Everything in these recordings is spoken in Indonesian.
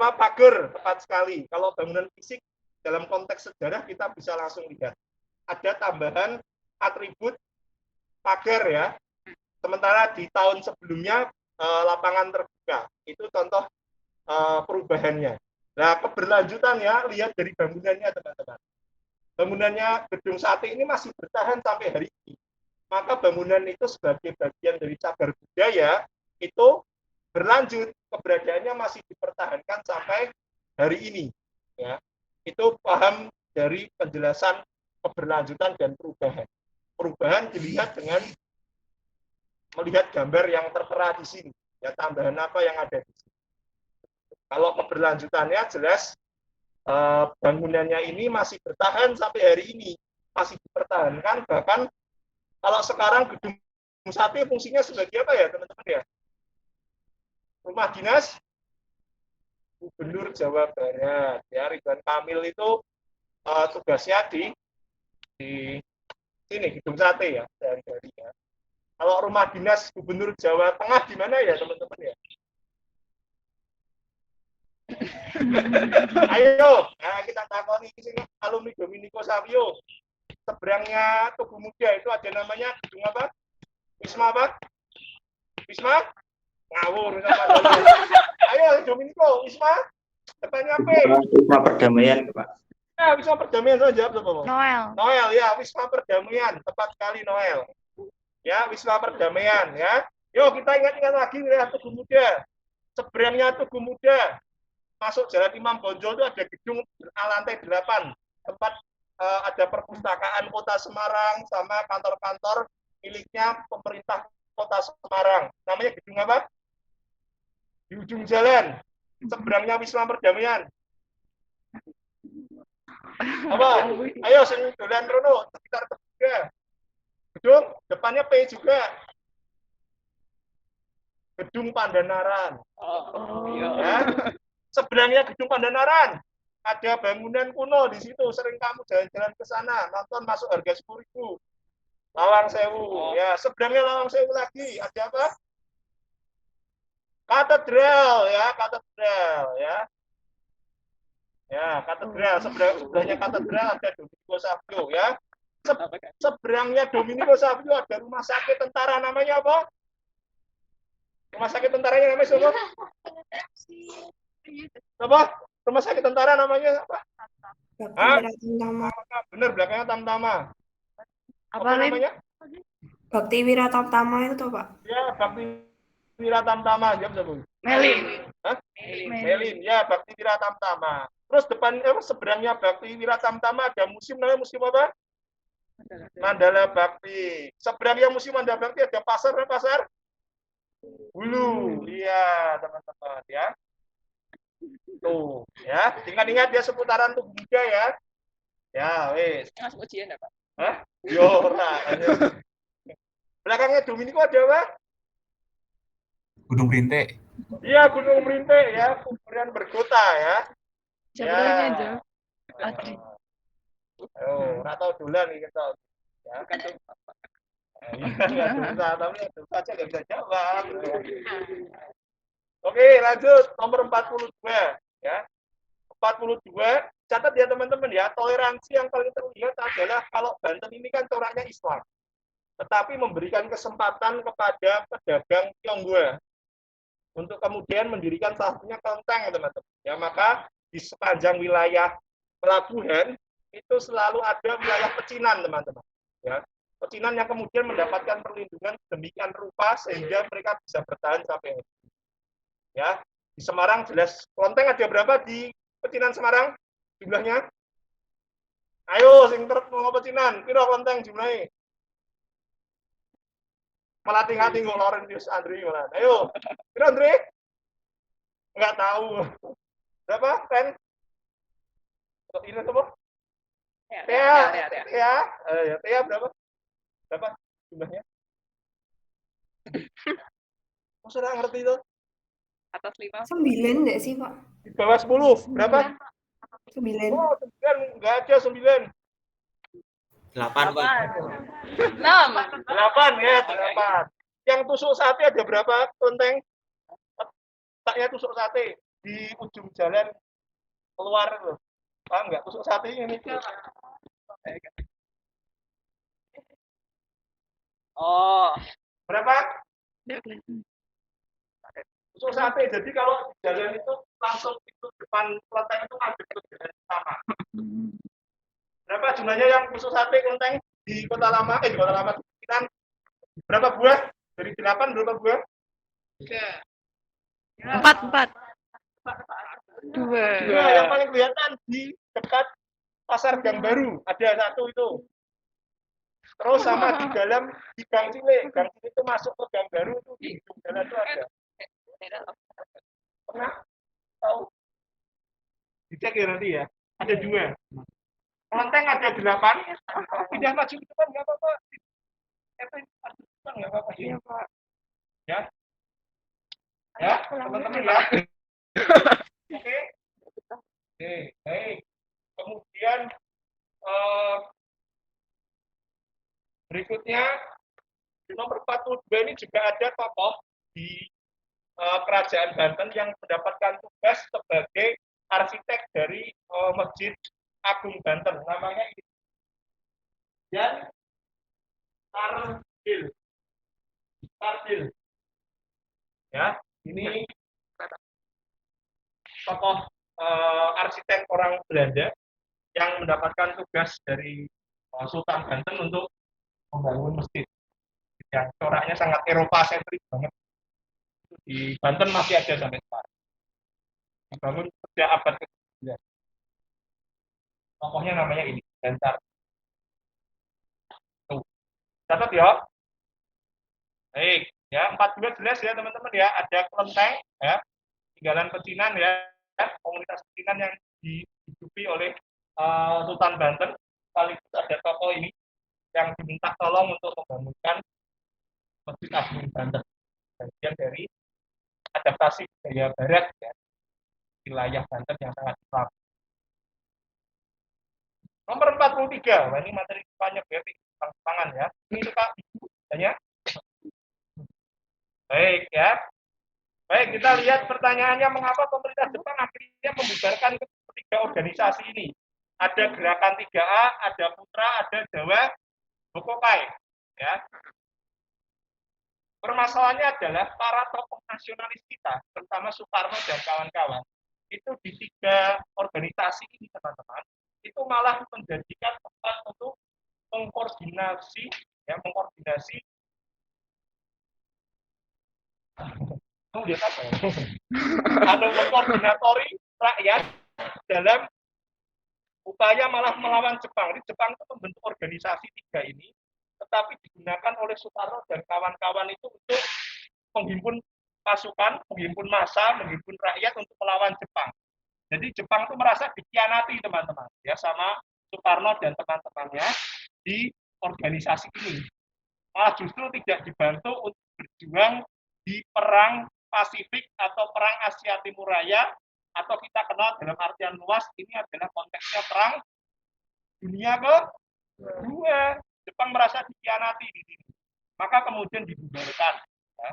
pagar, tepat sekali. Kalau bangunan fisik dalam konteks sejarah kita bisa langsung lihat. Ada tambahan atribut pagar ya. Sementara di tahun sebelumnya lapangan terbuka. Itu contoh perubahannya. Nah, keberlanjutannya lihat dari bangunannya teman-teman. Bangunannya Gedung Sate ini masih bertahan sampai hari ini. Maka bangunan itu sebagai bagian dari cagar budaya itu berlanjut, keberadaannya masih dipertahankan sampai hari ini. Ya, itu paham dari penjelasan keberlanjutan dan perubahan. Perubahan dilihat dengan melihat gambar yang tertera di sini. Ya, tambahan apa yang ada di sini. Kalau keberlanjutannya jelas bangunannya ini masih bertahan sampai hari ini, masih dipertahankan. Bahkan kalau sekarang Gedung Sate fungsinya sebagai apa ya teman-teman ya? Rumah dinas Gubernur Jawa Barat. Ya, Ridwan Kamil itu tugasnya di sini Gedung Sate ya sehari-hari ya. Kalau rumah dinas Gubernur Jawa Tengah di mana ya teman-teman ya? Ayo, nah kita takoni di sini alumni Dominico Savio. Seberangnya Tugu Muda itu ada namanya gedung apa? Wisma apa? Wisma? Ngawur sama ayo Dominico, Wisma? Depannya apa? Wisma Perdamaian, Pak. Nah, Wisma Perdamaian saya jawab apa? Noel. Noel ya, Wisma Perdamaian. Tepat sekali Noel. Ya, Wisma Perdamaian ya. Yuk kita ingat-ingat lagi wilayah Tugu Muda. Seberangnya Tugu Muda. Masuk Jalan Imam Bonjol itu ada gedung lantai 8 tempat ada perpustakaan Kota Semarang sama kantor-kantor miliknya pemerintah Kota Semarang. Namanya gedung apa? Di ujung jalan. Seberangnya Wisma Perdamaian. Apa? Ayo sing dolan rono sekitar Teguga. Gedung depannya P juga. Gedung Pandanaran. Ya. Sebenarnya Gedung Pandanaran ada bangunan kuno di situ, sering kamu jalan-jalan ke sana, nonton masuk harga 10.000. Lawang Sewu, ya seberangnya Lawang Sewu lagi ada apa? Katedral ya, katedral ya. Ya, katedral sebelahnya katedral ada Dominico Savio ya. Seberangnya Dominico Savio ada rumah sakit tentara namanya apa? Rumah sakit tentaranya namanya siapa? Apa? Rumah sakit tentara namanya apa? Bakti Wiratama. Bener, belakangnya Tamtama. Apa namanya? Bakti Wiratama itu tuh, Pak. Ya, Bakti Wiratama. Jawab siapa? Melin. Hah? Melin. Ya, Bakti Wiratama. Terus depan seberangnya Bakti Wiratama ada museum namanya museum apa? Mandala Bakti. Seberangnya museum Mandala Bakti ada pasar Hulu. Iya, teman-teman ya. Tuh, ya. Ingat-ingat dia seputaran Tugu Muda ya. Ya, wes. Masuk ujian ya, Pak? Hah? Yo, ora. Belakangnya Dominico ada apa? Gunung Rintik. Iya, Gunung Rintik ya, kuburan berkota ya. Jabulnya aja. Adri. Oh, ora tau dolan iki kita. Ya. Bukan tuh, Pak. Iya, enggak dosa, tapi dosa aja enggak bisa jawab. Oke, lanjut nomor 42 ya. 42, catat ya teman-teman ya, toleransi yang paling terlihat adalah kalau Banten ini kan coraknya Islam. Tetapi memberikan kesempatan kepada pedagang Tionghoa untuk kemudian mendirikan salah satunya kelenteng ya teman-teman. Ya, maka di sepanjang wilayah pelabuhan itu selalu ada wilayah pecinan teman-teman. Ya, pecinan yang kemudian mendapatkan perlindungan demikian rupa sehingga mereka bisa bertahan sampai hari ini. Ya, di Semarang jelas kelenteng ada berapa di pecinan Semarang jumlahnya? Ayo sing terus mau pecinan, piro kelenteng jumlahnya? Malah tinggal Laurentius Andri malah. Ayo, piro Andri? Enggak tahu. Berapa? Pen? Ini apa? Tea berapa? Berapa jumlahnya? Masa nggak ngerti itu? Atas 5. 9 enggak sih, Pak? Di bawah 10. Berapa? 9. Oh, 9. Enggak ada 9. 8, Pak. 6. 8 ya, 8. Yang tusuk sate ada berapa kelenteng? Letaknya tusuk sate. di ujung jalan keluar loh. Paham nggak? Tusuk sate ini. Oh, Berapa? Nggak kelihatan. Tusuk sate. Jadi kalau di jalan itu langsung itu depan kelenteng itu ada ke jalan utama. Berapa jumlahnya yang tusuk sate kelenteng di Kota Lama? Di Kota Lama Cikinan. Berapa buah? Dari 8 berapa buah? 4. 2. Dua. Yang paling kelihatan di dekat Pasar Gang Baru. Ada satu itu. Terus sama di dalam di Gang Cile. Gang Cile itu masuk ke Gang Baru itu di ujung jalan itu ada. Pernah tahu? Dicek ya nanti ya. Ada 2. Kelenteng ada 8. Pindah maju ke depan nggak apa-apa. Nggak apa-apa. Iya, Pak. Ya. Ya, teman-teman ya. Oke. Oke, baik. Kemudian berikutnya di nomor 42 ini juga ada tokoh di Kerajaan Banten yang mendapatkan tugas sebagai arsitek dari Masjid Agung Banten. Namanya ini Jan Sardil. Ya, ini tokoh arsitek orang Belanda yang mendapatkan tugas dari Sultan Banten untuk membangun masjid yang coraknya sangat Eropa sentris banget. Di Banten masih ada sampai sekarang. Dibangun sejak abad ke-19. Tokohnya namanya ini, Dancar. Tuh. Catat ya. Baik, ya 42 jelas ya teman-teman ya, ada kelenteng ya, tinggalan pecinan ya, komunitas pecinan yang dihidupi oleh Sultan Banten. Sekaligus ada tokoh ini yang diminta tolong untuk membangunkan Masjid Agung Banten. Bagian dari adaptasi budaya barat ya, wilayah Banten yang sangat Islam. Nomor 43, ini materi banyak ya, pangan ya. Ini suka tanya. Baik ya. Baik, kita lihat pertanyaannya, mengapa pemerintah Jepang akhirnya membubarkan ketiga organisasi ini? Ada Gerakan 3A, ada Putra, ada Jawa Bokokai. Ya. Permasalahannya adalah para tokoh nasionalis kita, terutama Soekarno dan kawan-kawan, itu di 3 organisasi ini teman-teman, itu malah menjadikan tempat untuk mengkoordinasi mengkoordinatori rakyat dalam upaya malah melawan Jepang. Di Jepang itu membentuk organisasi 3 ini, tetapi digunakan oleh Soekarno dan kawan-kawan itu untuk menghimpun pasukan, menghimpun massa, menghimpun rakyat untuk melawan Jepang. Jadi Jepang itu merasa dikhianati teman-teman ya sama Soekarno dan teman-temannya di organisasi ini. Malah justru tidak dibantu untuk berjuang di perang Pasifik atau perang Asia Timur Raya, atau kita kenal dalam artian luas ini adalah konteksnya perang dunia kedua. Jepang merasa dikhianati di sini, maka kemudian dibubarkan ya.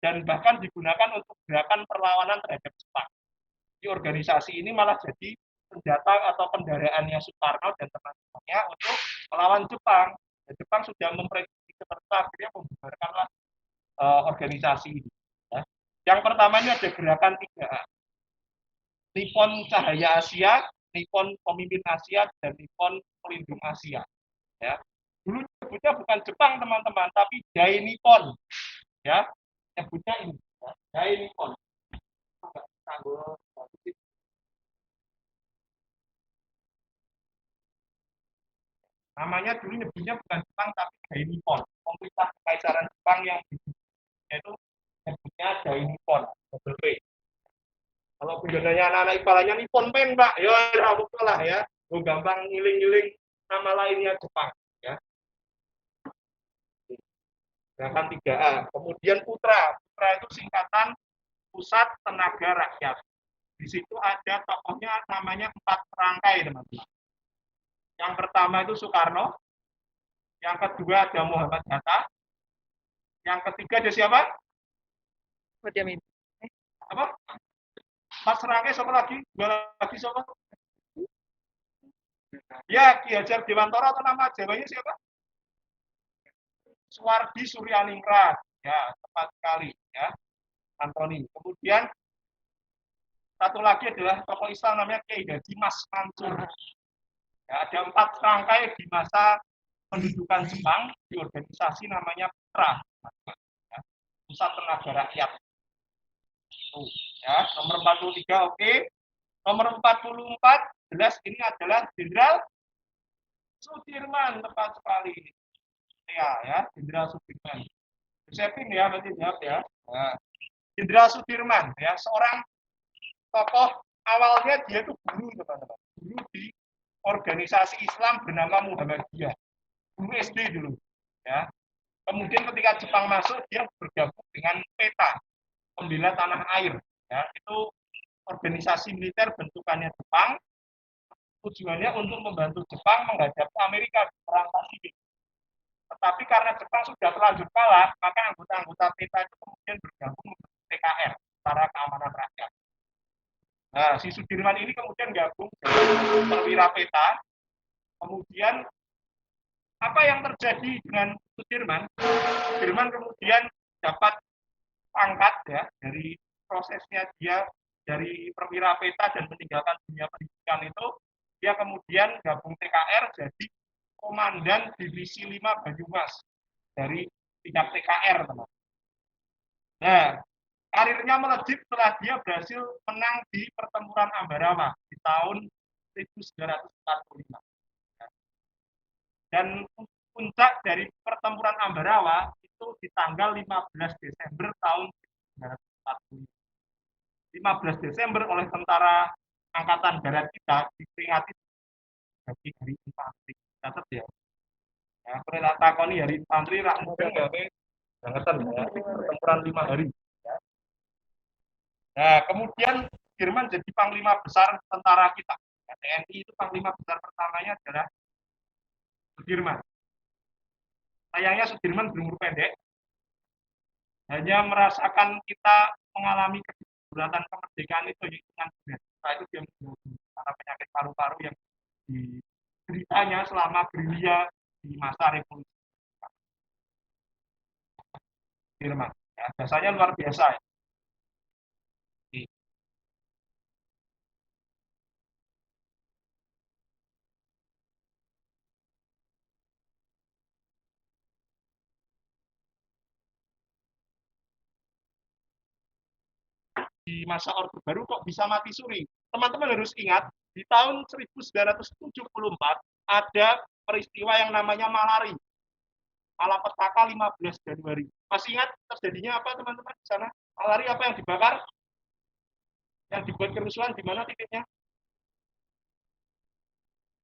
Dan bahkan digunakan untuk gerakan perlawanan terhadap Jepang. Di organisasi ini malah jadi senjata atau kendaraannya Soekarno dan teman-temannya untuk melawan Jepang. Dan Jepang sudah memprediksi seperti akhirnya membubarkanlah organisasi ini. Ya. Yang pertama ini ada Gerakan 3A. Nippon Cahaya Asia, Nippon Pemimpin Asia, dan Nippon Pelindung Asia. Ya. Dulu sebutnya bukan Jepang teman-teman, tapi Dai Nippon. Ya, sebutnya ini, ya. Dai Nippon. Namanya dulu nyebutnya bukan Jepang, tapi Dai Nippon. Pemerintah Kekaisaran Jepang yang itu nyebutnya Dai Nippon. Kalau penggunanya anak-anak IPA-nya Nippon Pen, Pak. Ya, lah ya. Gue gampang ngiling-ngiling nama lainnya Jepang. Ya. Gerakan 3A. Kemudian Putra. Putra itu singkatan Pusat Tenaga Rakyat. Di situ ada tokohnya namanya 4 rangkai, teman-teman. Yang pertama itu Soekarno. Yang kedua ada Muhammad Hatta. Yang ketiga ada siapa? Apa? Mas Rangke siapa lagi? Dua lagi siapa? Ya, Ki Hajar Dewantara atau nama Jawanya siapa? Suwardi Suryaningrat. Ya, tepat sekali ya. Antoni. Kemudian satu lagi adalah tokoh Islam namanya Kiai Haji Mas Mansur. Ya, ada 4 rangkai di masa pendudukan Jepang di organisasi namanya PUTRA, ya, Pusat Tenaga Rakyat. Tuh, ya, nomor 43 oke. Nomor 44 jelas ini adalah Jenderal Sudirman, tepat sekali. Ya, Jenderal Sudirman. Siapin ya, nanti jawab ya. Nah, Jenderal Sudirman, ya, seorang tokoh awalnya dia itu guru, teman-teman. Guru di organisasi Islam bernama Muhammadiyah. Guru SD dulu, ya. Kemudian ketika Jepang masuk, dia bergabung dengan PETA, Pembela Tanah Air. Ya, itu organisasi militer bentukannya Jepang. Tujuannya untuk membantu Jepang menghadapi Amerika di perang Pasifik. Tetapi karena Jepang sudah terlanjur kalah, maka anggota-anggota PETA itu kemudian bergabung dengan TKR, Tentara Keamanan Rakyat. Nah, si Sudirman ini kemudian gabung dengan perwira PETA. Kemudian apa yang terjadi dengan Sudirman? Sudirman kemudian dapat pangkat ya dari prosesnya dia dari perwira PETA dan meninggalkan dunia pendidikan itu, dia kemudian gabung TKR jadi Komandan Divisi 5 Banyumas dari tingkat TKR, teman. Nah, karirnya melejit setelah dia berhasil menang di pertempuran Ambarawa di tahun 1945. Dan puncak dari pertempuran Ambarawa itu di tanggal 15 Desember tahun 1945. 15 Desember oleh tentara Angkatan Darat kita diperingati sebagai Hari Infanteri. Catat ya. Ya, perintah takoni Hari Infanteri rak mudeng ya, bangetan ya. Pertempuran 5 hari. Ya. Nah, kemudian Sudirman jadi panglima besar tentara kita. Ya, TNI itu panglima besar pertamanya adalah Sudirman. Sayangnya Sudirman berumur pendek, hanya merasakan kita mengalami kedaulatan kemerdekaan itu dengan benar. Setelah itu dia menjadi karena penyakit paru-paru yang dideritanya selama gerilya di masa revolusi Sudirman. Ya, jasanya luar biasa. Ya. Di masa Orde Baru kok bisa mati suri? Teman-teman harus ingat, di tahun 1974 ada peristiwa yang namanya malari. Malapetaka 15 Januari. Masih ingat terjadinya apa teman-teman di sana? Malari apa yang dibakar? Yang dibuat kerusuhan di mana titiknya?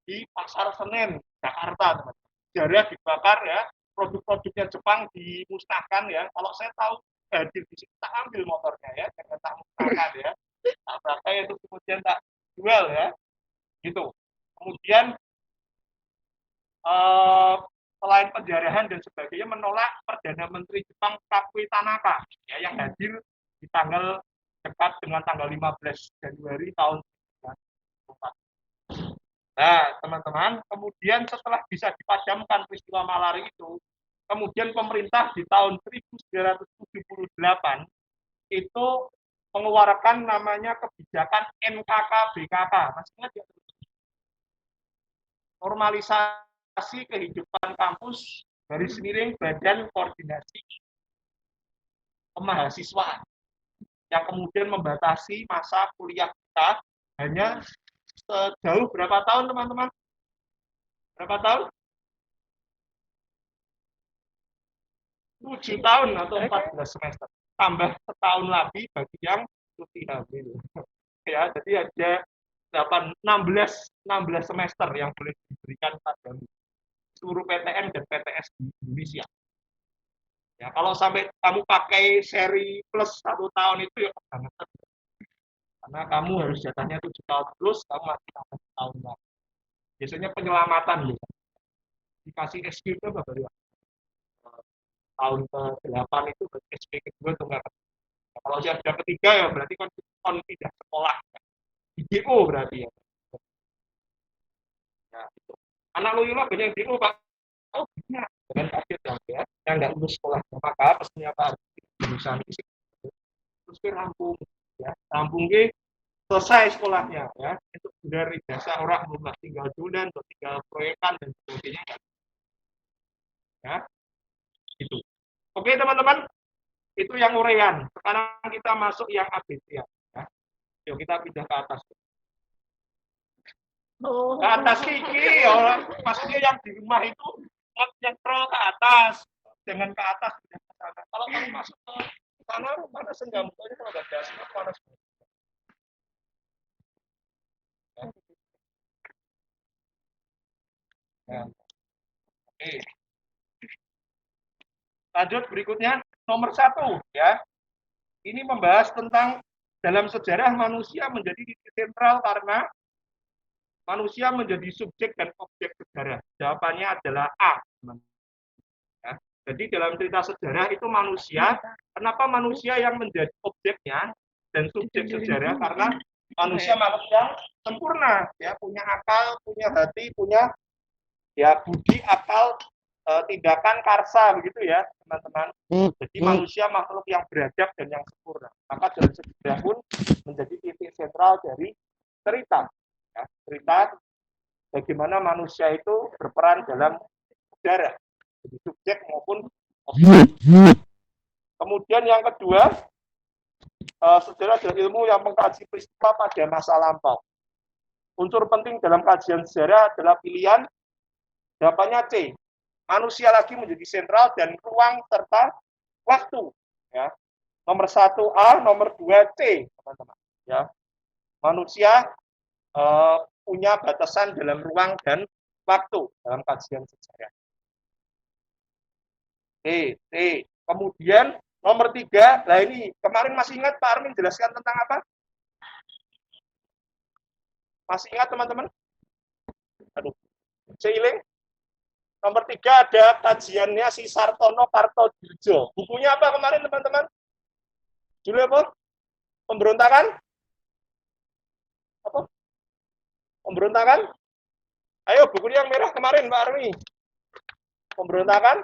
Di Pasar Senen, Jakarta, teman-teman. Darah dibakar ya, produk-produknya Jepang dimusnahkan ya. Kalau saya tahu hadir di situ, tak ambil motornya ya, jangan tak musnahkan ya. Tak pakai itu kemudian tak jual ya, gitu. Kemudian selain penjarahan dan sebagainya menolak Perdana Menteri Jepang Kakui Tanaka ya, yang hadir di tanggal dekat dengan tanggal 15 Januari tahun 1944. Nah, teman-teman, kemudian setelah bisa dipadamkan peristiwa malari itu, kemudian pemerintah di tahun 1978 itu mengeluarkan namanya kebijakan NKK-BKK. Masih ingat ya? Normalisasi kehidupan kampus garis miring Badan Koordinasi Kemahasiswaan yang kemudian membatasi masa kuliah kita hanya sejauh berapa tahun, teman-teman? Berapa tahun? 7 tahun atau 14 semester. Tambah setahun lagi bagi yang cuti hamil. Ya, jadi ada 16 semester yang boleh diberikan pada seluruh PTN dan PTS di Indonesia. Ya, kalau sampai kamu pakai seri plus 1 tahun itu ya kebangetan. Karena kamu harus jatahnya 7 tahun terus, kamu masih tambah setahun lagi. Biasanya penyelamatan gitu. Dikasih SQ itu baru tahun ke-8 itu SP kedua tuh nggak Kalau yang sudah ketiga ya berarti kon tidak sekolah. DO berarti ya. Nah, itu. Anak Loyola banyak yang DO, Pak. Oh, banyak. Dengan kaget yang nggak lulus sekolah. Maka pesannya Pak jurusan fisik terus ke rampung ya. Rampung ke selesai sekolahnya ya. Itu dari jasa orang belum tinggal jualan, tinggal proyekan dan sebagainya. Ya. Itu. Oke, teman-teman. Itu yang urean. Sekarang kita masuk yang ABC ya. Yuk kita pindah ke atas. Ke atas kiki, orang maksudnya yang di rumah itu nyetrol ke atas, jangan ke atas ke sana. Kalau kamu masuk ke sana, panas enggak? Mukanya kalau nggak ada asap panas. Nah. Oke. Lanjut berikutnya nomor 1 ya. Ini membahas tentang dalam sejarah manusia menjadi titik sentral karena manusia menjadi subjek dan objek sejarah. Jawabannya adalah A. Ya. Jadi dalam cerita sejarah itu manusia, kenapa manusia yang menjadi objeknya dan subjek sejarah? Karena manusia makhluk yang sempurna, ya punya akal, punya hati, punya ya budi, akal, tindakan, karsa begitu ya teman-teman. Jadi manusia makhluk yang beradab dan yang sempurna. Maka dalam sejarah pun menjadi titik sentral dari cerita. Ya, cerita bagaimana manusia itu berperan dalam sejarah, jadi subjek maupun objek. Kemudian yang kedua, sejarah adalah ilmu yang mengkaji peristiwa pada masa lampau. Unsur penting dalam kajian sejarah adalah pilihan. Jawabannya C. Manusia lagi menjadi sentral dan ruang serta waktu. Ya. Nomor 1A, nomor 2 C, teman-teman. Ya. Manusia punya batasan dalam ruang dan waktu dalam kajian sejarah. Kemudian nomor 3, nah ini kemarin masih ingat Pak Armin jelaskan tentang apa? Masih ingat teman-teman? Aduh, seiling. Nomor 3 ada kajiannya si Sartono Kartodirjo. Bukunya apa kemarin teman-teman? Judulnya apa? Pemberontakan? Apa? Pemberontakan? Ayo bukunya yang merah kemarin Pak Armi. Pemberontakan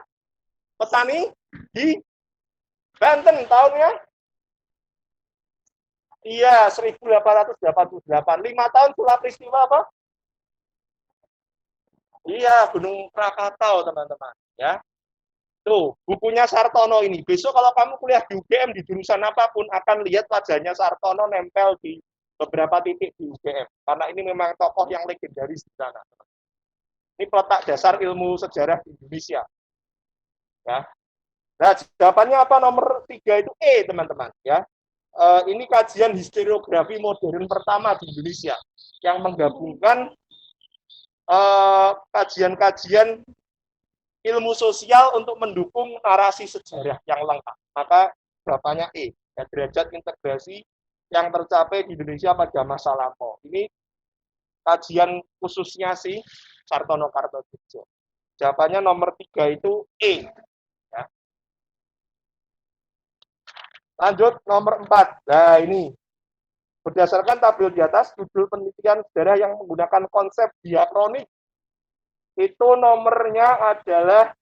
petani di Banten tahunnya? Iya, 1888. 5 tahun setelah peristiwa apa? Iya, Gunung Krakatau teman-teman. Ya. Tuh, bukunya Sartono ini. Besok kalau kamu kuliah di UGM di jurusan apapun akan lihat wajahnya Sartono nempel di beberapa titik di UGM. Karena ini memang tokoh yang legendaris di sana. Ini peletak dasar ilmu sejarah di Indonesia. Ya. Nah, jawabannya apa? Nomor 3 itu E, teman-teman. Ya. Ini kajian historiografi modern pertama di Indonesia yang menggabungkan kajian-kajian ilmu sosial untuk mendukung narasi sejarah yang lengkap. Maka jawabannya E, ya, derajat integrasi yang tercapai di Indonesia pada masa lampau. Ini kajian khususnya si Sartono Kartodirjo. Jawabannya nomor 3 itu E. Ya. Lanjut nomor 4. Nah ini berdasarkan tabel di atas, judul penelitian sejarah yang menggunakan konsep diakronik itu nomornya adalah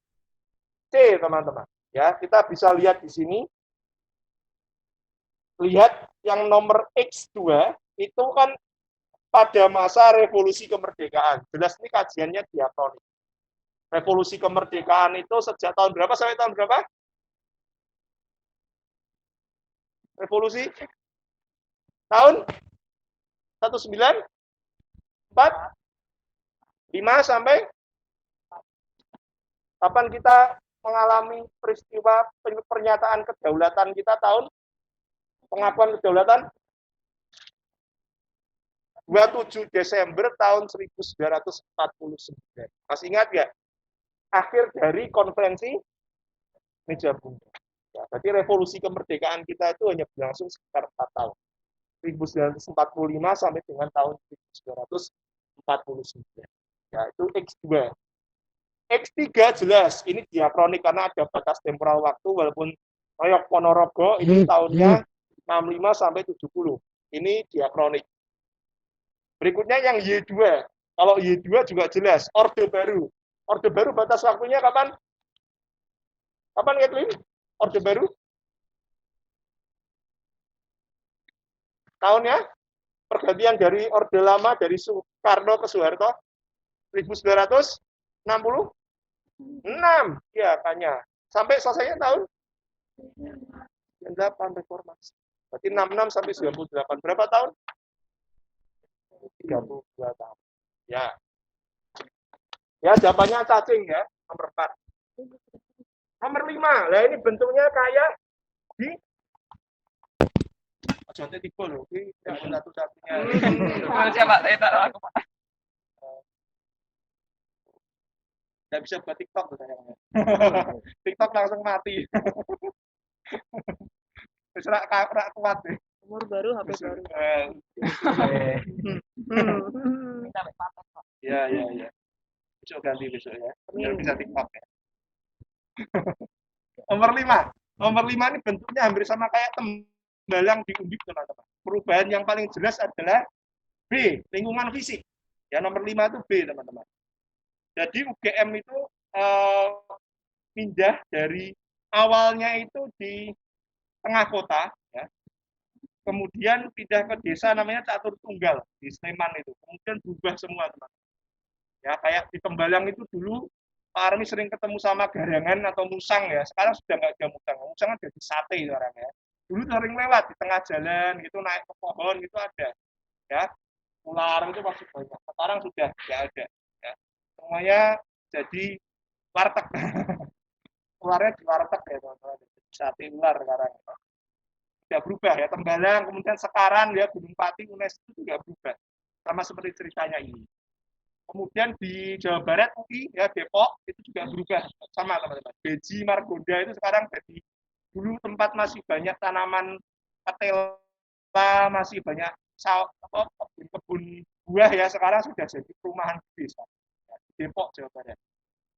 C, teman-teman. Ya, kita bisa lihat di sini. Lihat yang nomor X2 itu kan pada masa revolusi kemerdekaan. Jelas ini kajiannya diakronik. Revolusi kemerdekaan itu sejak tahun berapa sampai tahun berapa? Revolusi tahun 1945 sampai kapan kita mengalami peristiwa pernyataan kedaulatan kita tahun pengakuan kedaulatan 27 Desember tahun 1949. Masih ingat nggak? Akhir dari konferensi meja bundar. Ya, berarti revolusi kemerdekaan kita itu hanya berlangsung sekitar 4 tahun. 1945 sampai dengan tahun 1949. Ya, itu X2. X3 jelas, ini diakronik karena ada batas temporal waktu, walaupun Royok Ponorogo ini tahunnya 65 sampai 70. Ini diakronik. Berikutnya yang Y2. Kalau Y2 juga jelas, Orde Baru. Orde Baru batas waktunya kapan? Kapan, Kathleen? Orde Baru? Tahunnya? Pergantian dari Orde Lama dari Soekarno ke Soeharto? 1966. Ya, tanya. Sampai selesainya tahun 98 reformasi. Berarti 66 sampai 98. Berapa tahun? 32 tahun. Ya. Ya, jawabannya cacing ya. Nomor 4. Nomor 5. Nah, ini bentuknya kayak di contohnya tipe loh. Ini satu-satunya. Siapa? Saya taruh aku, Pak. Nggak bisa buat TikTok tuh sayangnya. TikTok langsung mati. Terus rak kuat deh. Umur baru, HP baru. Minta paten, Pak. Iya. Besok ganti besok ya. Biar bisa TikTok ya. Nomor 5. Nomor 5 ini bentuknya hampir sama kayak tembalang di undip, teman-teman. Perubahan yang paling jelas adalah B, lingkungan fisik. Ya, nomor 5 itu B, teman-teman. Jadi UGM itu pindah dari awalnya itu di tengah kota, ya. Kemudian pindah ke desa namanya Catur Tunggal di Sleman itu. Kemudian berubah semua, teman-teman. Ya, kayak di Tembalang itu dulu Pak Armi sering ketemu sama garangan atau musang ya. Sekarang sudah nggak ada musang. Musang ada di sate sekarang ya. Dulu sering lewat di tengah jalan gitu, naik ke pohon gitu ada. Ya, ular itu masih banyak. Sekarang sudah nggak ada. Ya. Semuanya jadi warteg. Ularnya di warteg ya, teman-teman. Sate ular sekarang. Sudah berubah ya. Tembalang, kemudian sekarang ya Gunung Pati, UNES itu juga berubah. Sama seperti ceritanya ini. Kemudian di Jawa Barat UI ya Depok itu juga berubah sama, teman-teman. Beji Margonda itu sekarang jadi dulu tempat masih banyak tanaman ketela, masih banyak kebun buah ya, sekarang sudah jadi perumahan desa ya, di Depok Jawa Barat.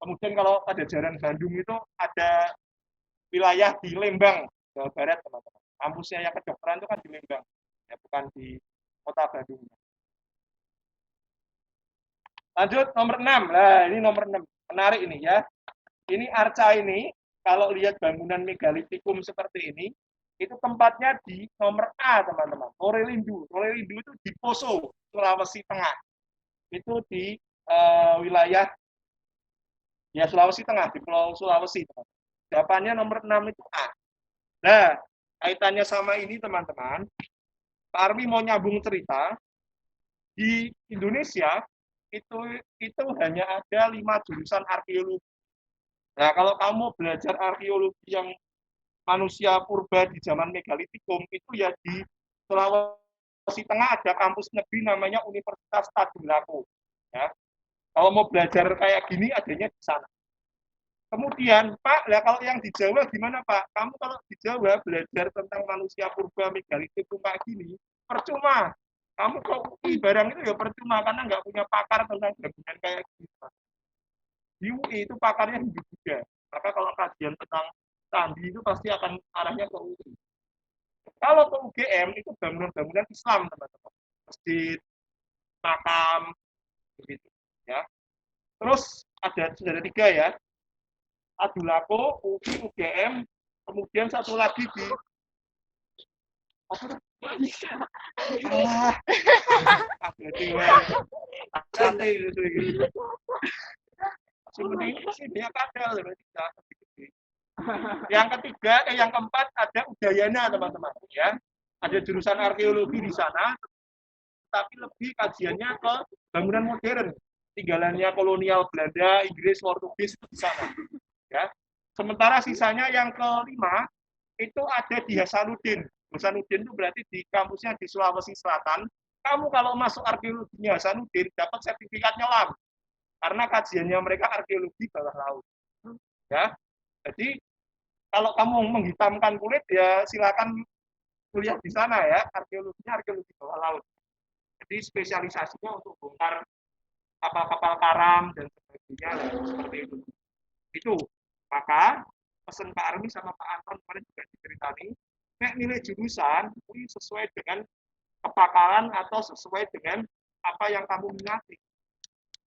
Kemudian kalau pada Jalan Bandung itu ada wilayah di Lembang Jawa Barat, teman-teman. Kampusnya yang kedokteran itu kan di Lembang ya, bukan di kota Bandung. Lanjut nomor 6. Nah, ini nomor 6. Menarik ini ya. Ini arca ini, kalau lihat bangunan megalitikum seperti ini, itu tempatnya di nomor A, teman-teman. Torelindu. Torelindu itu di Poso, Sulawesi Tengah. Itu di wilayah ya Sulawesi Tengah, di Pulau Sulawesi, teman-teman. Jawabannya nomor 6 itu A. Nah, kaitannya sama ini, teman-teman. Pak Armi mau nyambung cerita. Di Indonesia, itu hanya ada 5 jurusan arkeologi. Nah, kalau kamu belajar arkeologi yang manusia purba di zaman megalitikum, itu ya di Sulawesi Tengah ada kampus negeri namanya Universitas Tadulako. Ya. Kalau mau belajar kayak gini, adanya di sana. Kemudian, Pak, ya kalau yang di Jawa gimana, Pak? Kamu kalau di Jawa belajar tentang manusia purba megalitikum kayak gini, percuma. Kamu ke UI barang itu ya percuma karena nggak punya pakar tentang bangunan kayak gitu. Di UI itu pakarnya Hindu Buddha. Maka kalau kajian tentang candi itu pasti akan arahnya ke UI. Kalau ke UGM itu bangunan-bangunan Islam, teman-teman. Masjid, makam, begitu. Ya. Terus sudah ada 3 ya. Adulako, UI, UGM, kemudian satu lagi di apa? Yang ketiga, yang keempat ada Udayana, teman-teman. Ya, ada jurusan arkeologi di sana, tapi lebih kajiannya ke bangunan modern, tinggalannya kolonial Belanda, Inggris, Portugis di sana. Ya, sementara sisanya yang kelima itu ada di Hasanuddin. Hasanuddin itu berarti di kampusnya di Sulawesi Selatan. Kamu kalau masuk arkeologinya Hasanuddin dapat sertifikat nyelam karena kajiannya mereka arkeologi bawah laut. Ya, jadi kalau kamu menghitamkan kulit ya silakan kuliah di sana ya, arkeologinya arkeologi bawah laut. Jadi spesialisasinya untuk bongkar kapal-kapal karam dan sebagainya seperti itu. Itu maka pesan Pak Armi sama Pak Anton kemarin juga diceritani nek milih jurusan kuwi sesuai dengan kepakaran atau sesuai dengan apa yang kamu minati.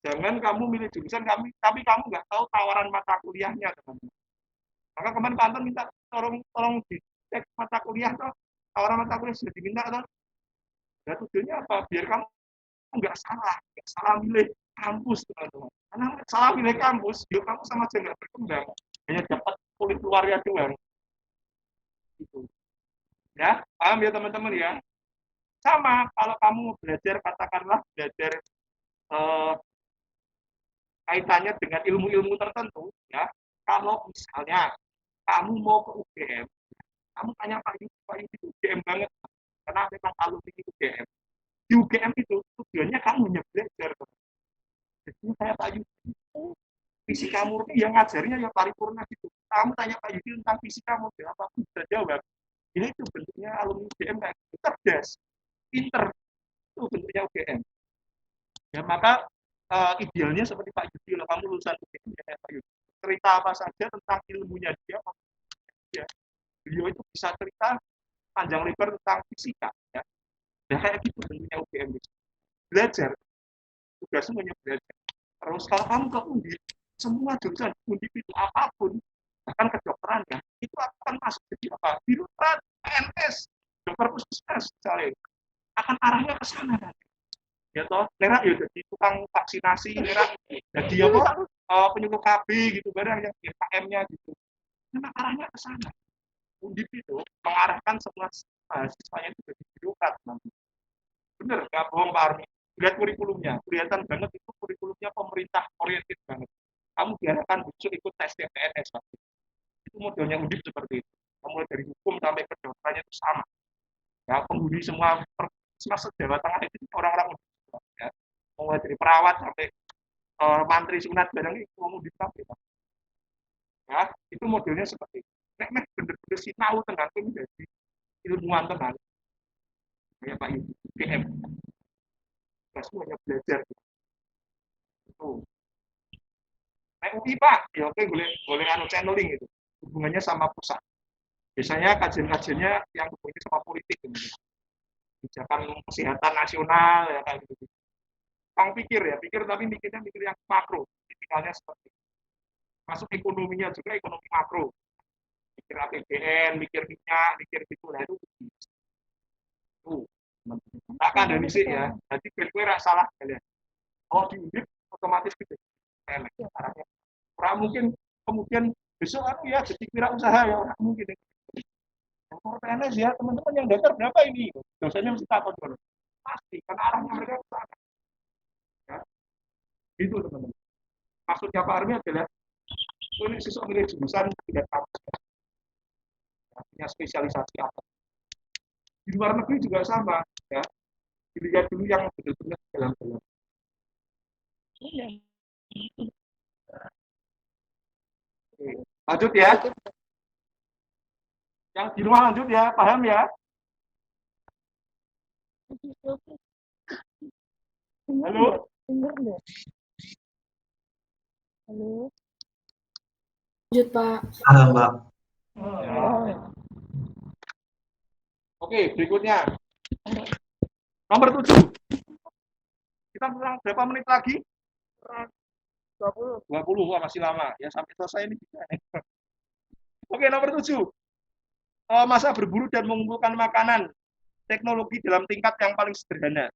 Jangan kamu milih jurusan tapi kamu nggak tahu tawaran mata kuliahnya, teman-teman. Maka kemarin kantor minta tolong dicek mata kuliah toh, tawaran mata kuliah sudah diminta toh. Nah, tujuannya apa? Biar kamu nggak salah milih kampus, teman-teman. Karena salah milih kampus, yuk kamu sama aja nggak berkembang, hanya dapat kulit luarnya doang. Gitu. Ya, paham ya teman-teman ya? Sama kalau kamu belajar, katakanlah belajar kaitannya dengan ilmu-ilmu tertentu, ya. Kalau misalnya kamu mau ke UGM, kamu tanya Pak Yudi itu UGM banget, karena memang alumni UGM. Di UGM itu tujuannya kamu hanya belajar. Jadi saya Pak Yudi, fisika murni yang ngajarnya ya paripurna gitu. Kamu tanya Pak Yudi tentang fisika murni apa pun bisa jawab. Ya itu bentuknya alumni UGM kayak gitu. Cerdas, pinter, itu bentuknya UGM. Ya maka idealnya seperti Pak Yudi, kalau kamu lulusan UGM ya Pak Yudi, cerita apa saja tentang ilmunya dia, ya. Beliau itu bisa cerita panjang lebar tentang fisika, ya. Ya kayak gitu bentuknya UGM. Belajar, tugasmu hanya belajar. Terus kalau kamu ke Undip, semua jurusan Undip itu apapun, bahkan kedokteran ya, itu akan masuk jadi apa? Birokrat, PNS, dokter puskesmas, misalnya, akan arahnya ke sana nanti. Ya toh, nerak ya jadi tukang vaksinasi, nerak jadi apa? Penyuluh KB gitu, barang yang KM-nya gitu. Memang arahnya ke sana. Undip itu mengarahkan semua mahasiswanya itu jadi birokrat nanti. Bener, nggak bohong Pak Armi. Lihat kurikulumnya, kelihatan banget itu kurikulumnya pemerintah oriented banget. Kamu diarahkan besok ikut tes TPNS. Itu modelnya Undip seperti itu. Mulai dari hukum sampai kedokterannya itu sama. Ya, penghuni semua Jawa Tengah itu orang-orang Undip. Ya. Mulai dari perawat sampai mantri sunat barang itu mau dipakai. Ya, itu modelnya seperti itu. Nek bener-bener sinau tenan itu menjadi ilmuwan tenan. Kayak Pak Yudi, PM. Kita semuanya belajar. Itu. Nek UI Pak, ya oke boleh channeling itu. Hubungannya sama pusat. Biasanya kajian-kajiannya yang hubungannya sama politik gitu. Kebijakan kesehatan nasional ya kayak gitu. Kang pikir tapi mikirnya yang makro, tipikalnya seperti itu. Masuk ekonominya juga ekonomi makro. Mikir APBN, mikir minyak, mikir gitu lah itu. Tuh, akan dari sih ya. Jadi kue salah kalian. Kalau di Undip otomatis gitu. Arahnya. Kurang mungkin kemudian besok aku ya jadi wirausaha ya orang mungkin. Yang PNS ya teman-teman yang daftar berapa ini? Dosanya mesti takut dulu. Pasti karena arahnya mereka ke sana. Ya. Gitu teman-teman. Maksudnya Pak Armi adalah ini siswa milih jurusan tidak kampus. Punya spesialisasi apa? Di luar negeri juga sama, ya. Dilihat dulu yang betul-betul dalam-dalam. Lanjut ya. Yang di rumah lanjut ya, paham ya? Halo? Halo. Lanjut Pak. Paham, Pak. Ya. Oke, berikutnya. Nomor 7. Kita kurang berapa menit lagi? 20. Wah, masih lama. Ya, sampai selesai ini bisa. Oke, nomor 7. Masa berburu dan mengumpulkan makanan. Teknologi dalam tingkat yang paling sederhana.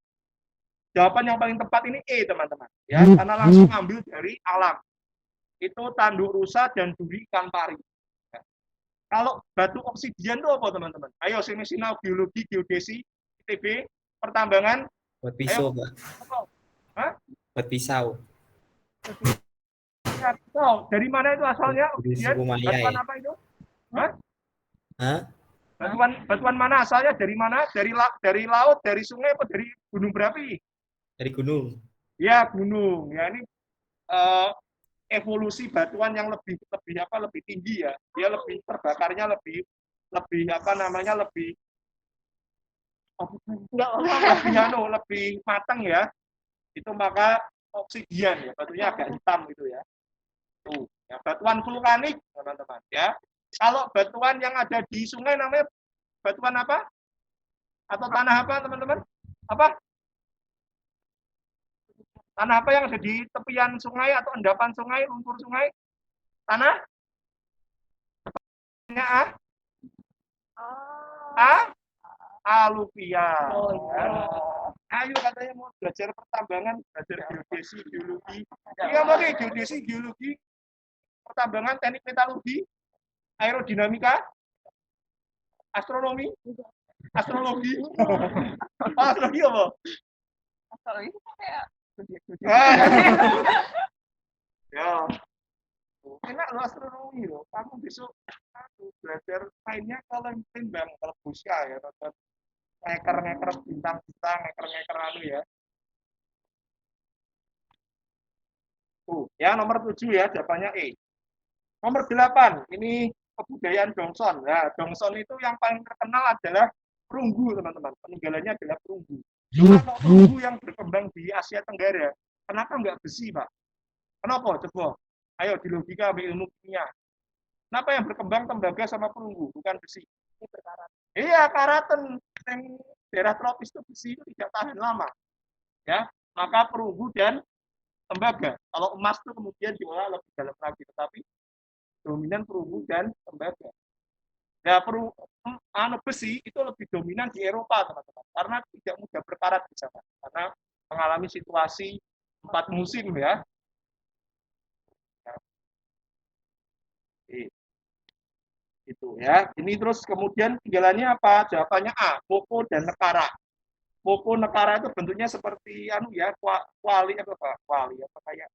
Jawaban yang paling tepat ini E, teman-teman. Ya, karena langsung ambil dari alam. Itu tanduk rusa dan duri ikan pari. Ya. Kalau batu obsidian itu apa, teman-teman? Ayo, sinau biologi, geodesi, ITB, pertambangan. Buat pisau, Pak. Hah? Buat pisau. Oh, dari mana itu asalnya? Batuan apa itu? Hah? Batuan mana asalnya? Dari mana? Dari laut, dari sungai, apa dari gunung berapi? Dari gunung. Ya, gunung. Ya, ini evolusi batuan yang lebih tinggi ya. Dia lebih terbakarnya lebih lebih matang ya. Itu maka obsidian ya, batunya agak hitam gitu ya. Tuh, ya, batuan vulkanik teman-teman ya. Kalau batuan yang ada di sungai namanya batuan apa? Atau tanah apa, teman-teman? Apa? Tanah apa yang ada di tepian sungai atau endapan sungai, lumpur sungai? Tanah? A? A? Aluvial. Ayo katanya mau belajar pertambangan, belajar geodesi, geologi. Iya, pakai geodesi, geologi, pertambangan, teknik metalurgi, aerodinamika, astronomi, astrologi. Astrologi apa? Kalau itu kayak Ya, enak lo astronomi lo. Kamu besok belajar mainnya kalau timbang kalau busia ya, nonton ngeker bintang-bintang, ngeker anu ya. Ya nomor 7 ya, jawabannya E. Nomor 8, ini kebudayaan Dongson. Nah, Dongson itu yang paling terkenal adalah perunggu, teman-teman. Peninggalannya adalah perunggu. Kalau perunggu yang berkembang di Asia Tenggara, kenapa nggak besi, Pak? Kenapa? Coba. Ayo, di logika, ilmu kimia. Kenapa yang berkembang tembaga sama perunggu, bukan besi? Ini berkarat. Iya, karatan. Yang daerah tropis itu besi itu tidak tahan lama. Ya, maka perunggu dan tembaga. Kalau emas itu kemudian diolah lebih dalam lagi, tetapi dominan perunggu dan tembaga. Nah, besi itu lebih dominan di Eropa, teman-teman, karena tidak mudah berkarat di sana, karena mengalami situasi 4 musim ya. Itu ya. Ini terus kemudian tinggalannya apa? Jawabannya A, Moko dan Nekara. Moko Nekara itu bentuknya seperti anu ya, kuali apa kayak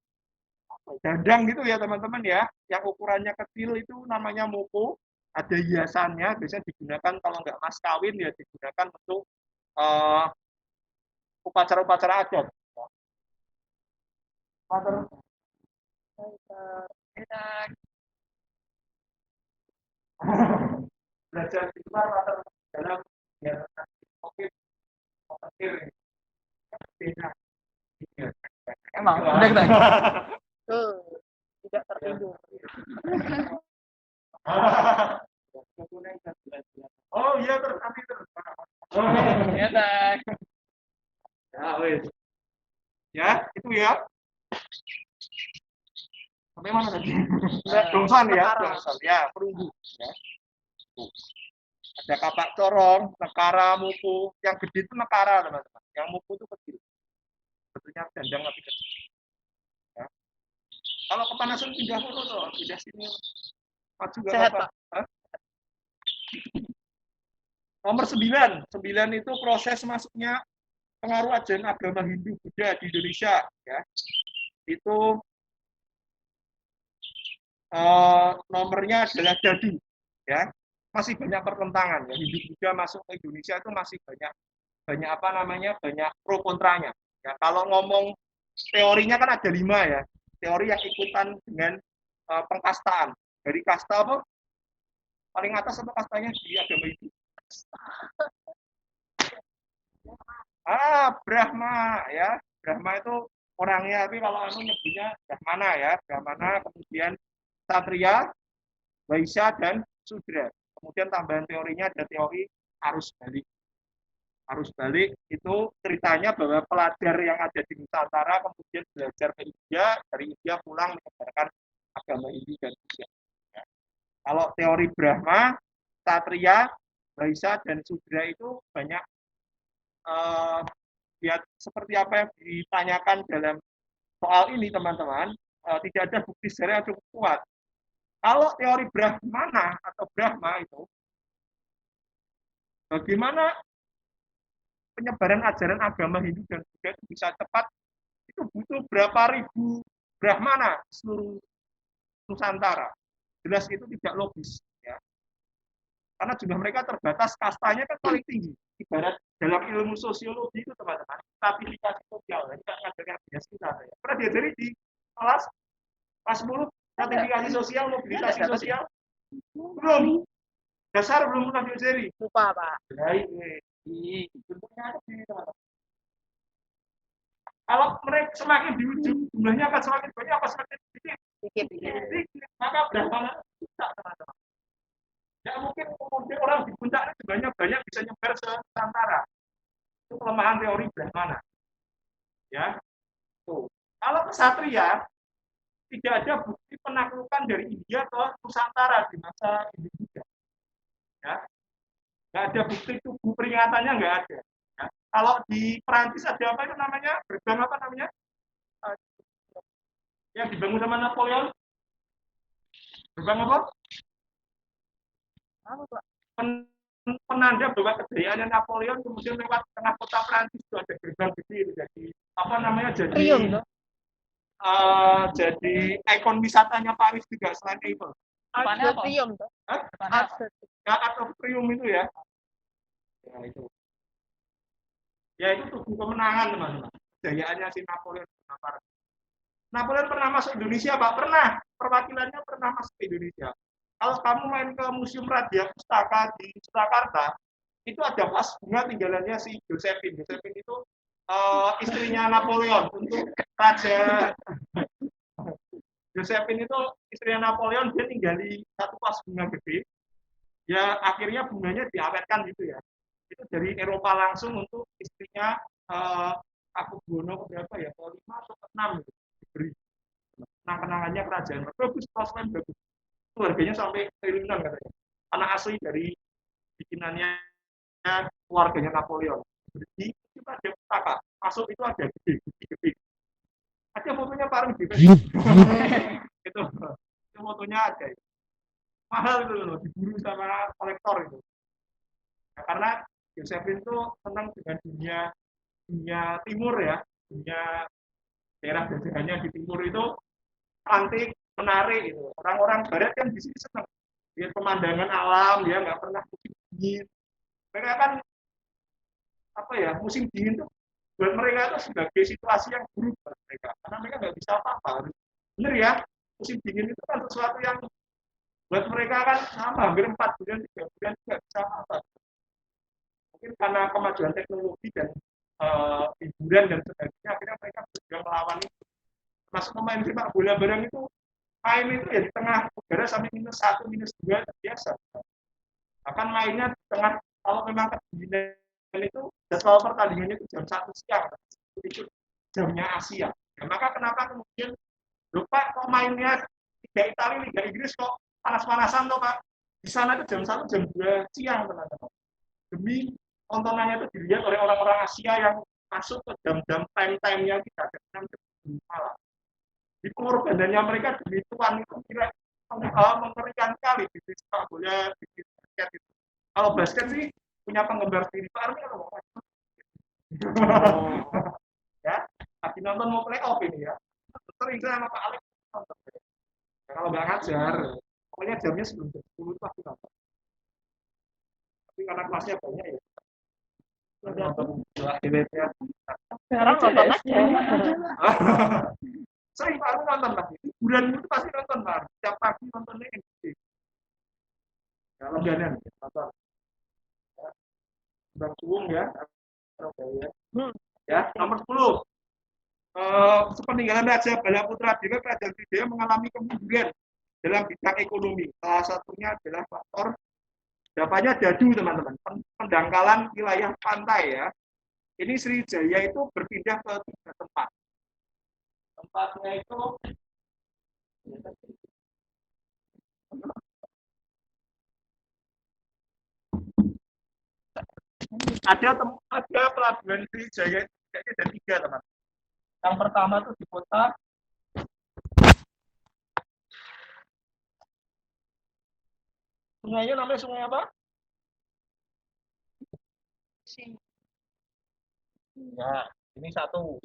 dandang gitu ya, teman-teman ya. Yang ukurannya kecil itu namanya moko. Ada hiasannya, biasanya digunakan kalau nggak mas kawin ya digunakan untuk upacara-upacara adat. Belajar di luar atau dalam ya oke emang udah kita Tidak tertidur. Oh iya terus nanti terus. ya tak Ya wes. Ya itu ya. Sampai mana tadi? Dongson ya, Dongson ya, perunggu. Ya. Ada kapak corong, nekara, muku. Yang gede itu nekara, teman-teman. Yang muku itu kecil. Bentuknya dandang lebih kecil. Ya. Kalau kepanasan pindah dulu tuh, pindah sini. Maju gak Sehat, apa-apa. Hah? Nomor 9. 9 itu proses masuknya pengaruh ajaran agama Hindu Buddha di Indonesia. Ya. Itu nomornya adalah Dadu. Ya. Masih banyak pertentangan. Ya. Hindu Buddha masuk ke Indonesia itu masih banyak apa namanya, banyak pro kontranya. Ya, kalau ngomong teorinya kan ada 5 ya. Teori yang ikutan dengan pengkastaan. Dari kasta apa? Paling atas apa kastanya di agama itu? Brahma ya. Brahma itu orangnya, tapi kalau anu nyebutnya Brahmana ya. Brahmana, kemudian Satria, Waisya, dan Sudra. Kemudian tambahan teorinya ada teori arus balik. Arus balik itu ceritanya bahwa pelajar yang ada di Nusantara kemudian belajar ke India, dari India pulang menyebarkan agama Hindu dan Buddha. Ya. Kalau teori Brahma, Satria, Waisya, dan Sudra itu banyak ya seperti apa yang ditanyakan dalam soal ini, teman-teman, tidak ada bukti sejarah yang cukup kuat. Kalau teori Brahmana atau Brahma itu, bagaimana penyebaran ajaran agama Hindu dan Buddha itu bisa cepat, itu butuh berapa ribu Brahmana seluruh Nusantara. Jelas itu tidak logis. Ya. Karena jumlah mereka terbatas, kastanya kan paling tinggi. Ibarat dalam ilmu sosiologi itu, teman-teman, stratifikasi sosial. Kita ngajarkan bias kita. Ya. Pernah diajari di kelas 10, stratifikasi sosial, mobilisasi sosial? Belum. Dasar belum pernah diajari. Lupa, Pak. Baik, bentuknya ada di teman-teman. Kalau mereka semakin di ujung, jumlahnya akan semakin banyak, apa semakin sedikit? Dikit. Sedikit. Maka berapa bisa, teman-teman. Ya mungkin kemudian orang di puncak itu banyak bisa nyebar ke Nusantara. Itu kelemahan teori Brahmana. Ya, tuh. Kalau kesatria tidak ada bukti penaklukan dari India ke Nusantara di masa Hindu-Buddha. Ya, nggak ada bukti tubuh peringatannya nggak ada. Ya. Kalau di Perancis ada apa itu namanya? Gerbang apa namanya? Yang dibangun sama Napoleon? Gerbang apa? Penanda bahwa kejayaannya Napoleon kemudian lewat tengah kota Perancis itu ada gerbang gede itu jadi apa namanya jadi ikon wisatanya Paris juga selain Eiffel. Depannya apa? Art of Triumph itu ya. Ya itu tubuh kemenangan teman-teman. Kejayaannya si Napoleon. Napoleon pernah masuk Indonesia Pak? Pernah. Perwakilannya pernah masuk ke Indonesia. Kalau kamu main ke Museum Radia Pustaka di Surakarta, itu ada vas bunga tinggalannya si Josephine. Josephine itu istrinya Napoleon untuk Raja Josephine itu istrinya Napoleon, dia tinggali satu vas bunga gede. Ya akhirnya bunganya diawetkan gitu ya. Itu dari Eropa langsung untuk istrinya Pakubuwono berapa ya? ke-5 atau ke-6 gitu. Diberi kenang-kenangannya kerajaan. Bagus, pasukan bagus. Itu harganya sampai triliunan katanya. Anak asli dari bikinannya keluarganya Napoleon. Jadi kita ada pustaka. Masuk itu ada gede. Ada fotonya Pak Rudi. itu fotonya ada. Mahal itu loh, diburu sama kolektor itu. Nah, karena Josephine itu senang dengan dunia timur ya, dunia daerah jajahannya di timur itu cantik, menarik gitu. Orang-orang barat kan di sini senang lihat pemandangan alam, dia nggak pernah musim dingin. Mereka kan apa ya, musim dingin itu buat mereka itu sebagai situasi yang buruk buat mereka, karena mereka nggak bisa apa-apa. Bener ya, musim dingin itu kan sesuatu yang buat mereka kan sama, hampir 4 bulan, 3 bulan nggak bisa apa-apa. Mungkin karena kemajuan teknologi dan hiburan dan sebagainya, akhirnya mereka berjuang melawan itu. Masuk pemain sepak bola bareng itu main itu ya di tengah udara sampai -1, -2 terbiasa. Bahkan mainnya di tengah, kalau memang kedinginan itu jadwal pertandingannya itu jam 1 siang, itu jamnya Asia. Ya, maka kenapa kemudian lupa kok mainnya Liga Italia, Liga Inggris kok panas-panasan toh Pak? Di sana itu jam 1, jam 2 siang teman-teman. Demi tontonannya itu dilihat oleh orang-orang Asia yang masuk ke jam-jam time-time-nya kita, jam 6 malam. Di pengorbanannya mereka demi tuan itu kira mengerikan sekali di sepak bola, di basket itu. Kalau basket sih punya penggemar sendiri Pak Armi kalau mau ya, lagi nonton mau playoff ini ya. Sering saya sama Pak Alex nonton. Ya, kalau nggak ngajar, pokoknya jamnya sebelum jam 10 itu pasti nonton. Tapi karena kelasnya banyak ya. Nonton akhirnya. Sekarang nonton aja. Sering Pak Armi nonton lagi. Hiburan itu pasti nonton Pak. Setiap pagi nontonnya NBC. Ya, langganan nonton. Ya. Bang Suwung ya. Ya, nomor 10. Sepeninggalan Raja Balaputra Dewa, Kerajaan Sriwijaya mengalami kemunduran dalam bidang ekonomi. Salah satunya adalah faktor dapatnya dadu teman-teman, pendangkalan wilayah pantai ya. Ini Sriwijaya itu berpindah ke 3 tempat. Tempatnya itu ada pelabuhan Sriwijaya itu ada 3 teman. Yang pertama itu di kota sungainya namanya sungai apa? Ya, ini satu.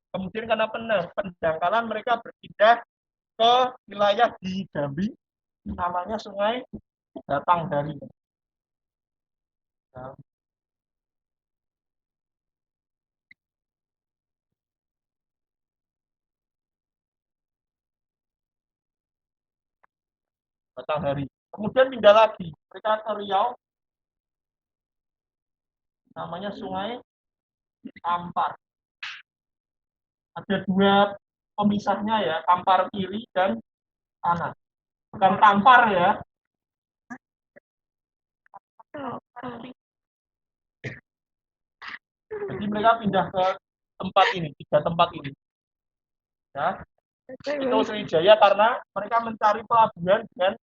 Kemudian karena pendangkalan mereka berpindah ke wilayah di Jambi, namanya Sungai Batanghari. Nah, Batanghari. Kemudian pindah lagi, mereka ke Riau, namanya Sungai Kampar. Ada 2 pemisahnya ya, Kampar kiri dan kanan. Bukan Kampar ya. Jadi mereka pindah ke tempat ini, 3 tempat ini. Ya, itu Sriwijaya karena mereka mencari pelabuhan dengan